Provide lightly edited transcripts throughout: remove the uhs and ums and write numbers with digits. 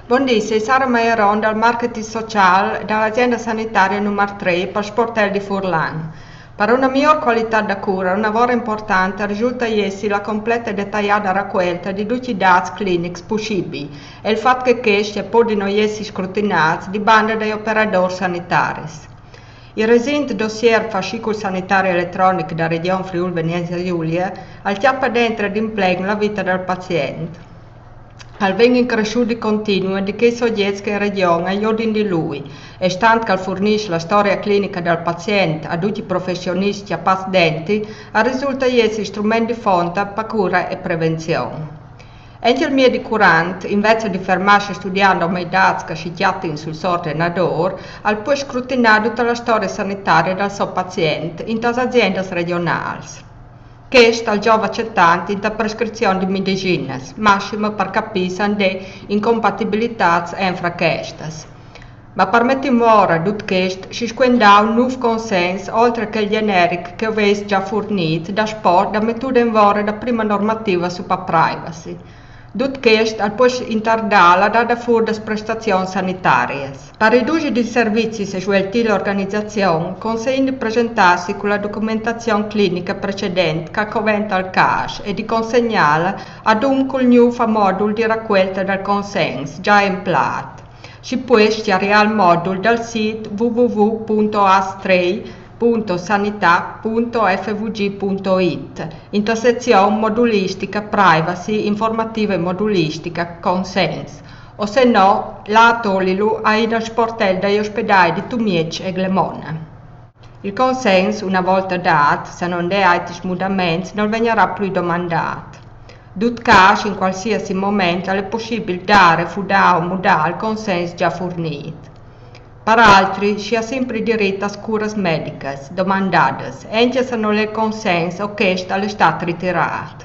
Buongiorno, Sara Maieron dal marketing sociale dall'azienda sanitaria numero 3 per Sportel di Furlan. Per una miglior qualità da cura, un lavoro importante risulta essere la completa e dettagliata raccolta di tutti i dati clinici possibili e il fatto che questi possano essere scrutinati di banda dagli operatori sanitari. Il recente dossier fascicolo sanitario elettronico da Regione Friuli Venezia Giulia al chiappa dentro ed impiega la vita del paziente. Al vengono cresciuti continui di che soggetti che in regione aiutano di lui, e stante che fornisce la storia clinica del paziente a tutti i professionisti e pazienti, risulta essere strumento di fonte per cura e prevenzione. Anche il medico curante, invece di fermarsi studiando i dati che si chiatano sul sortenador, al può scrutinare tutta la storia sanitaria del suo paziente in tante aziende regionali. Questo al giova accettante in prescrizione di medicine, massimo per capire le incompatibilità fra queste. Ma permettiamo ora tutto questo, si squenda un nuovo consenso oltre che il generico che avesse già fornito da sport da mettere in vore la prima normativa sulla privacy. Tutto questo al può intardare la data fuori delle prestazioni sanitarie. Per ridurre i servizi sessuali l'organizzazione, consegna di presentarsi con la documentazione clinica precedente che coventa al caso e di consegnarla ad un col nuovo modulo di raccolta del consenso già implato. Si può schiarire al modulo dal sito www.astray.sanità.fvg.it, intersezione modulistica privacy, informativa e modulistica consens, o se no la tolilo ai dal sportello dagli ospedali di Tumiec e Glemona. Il consenso, una volta dato, se non è altri smudamenti, non verrà più domandato. Dut caso, in qualsiasi momento, è possibile dare, fudare o mudare il consenso già fornito. Per altri si ha sempre diritto a cure mediche domandate, anche se non è il consenso o questo è stato ritirato.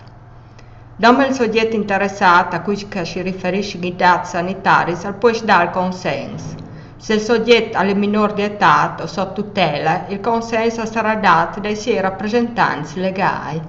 Dopo il soggetto interessato a cui si riferiscono i dati sanitari, si può dare il consenso. Se il soggetto è minore di età o sotto tutela, il consenso sarà dato dai suoi rappresentanti legali.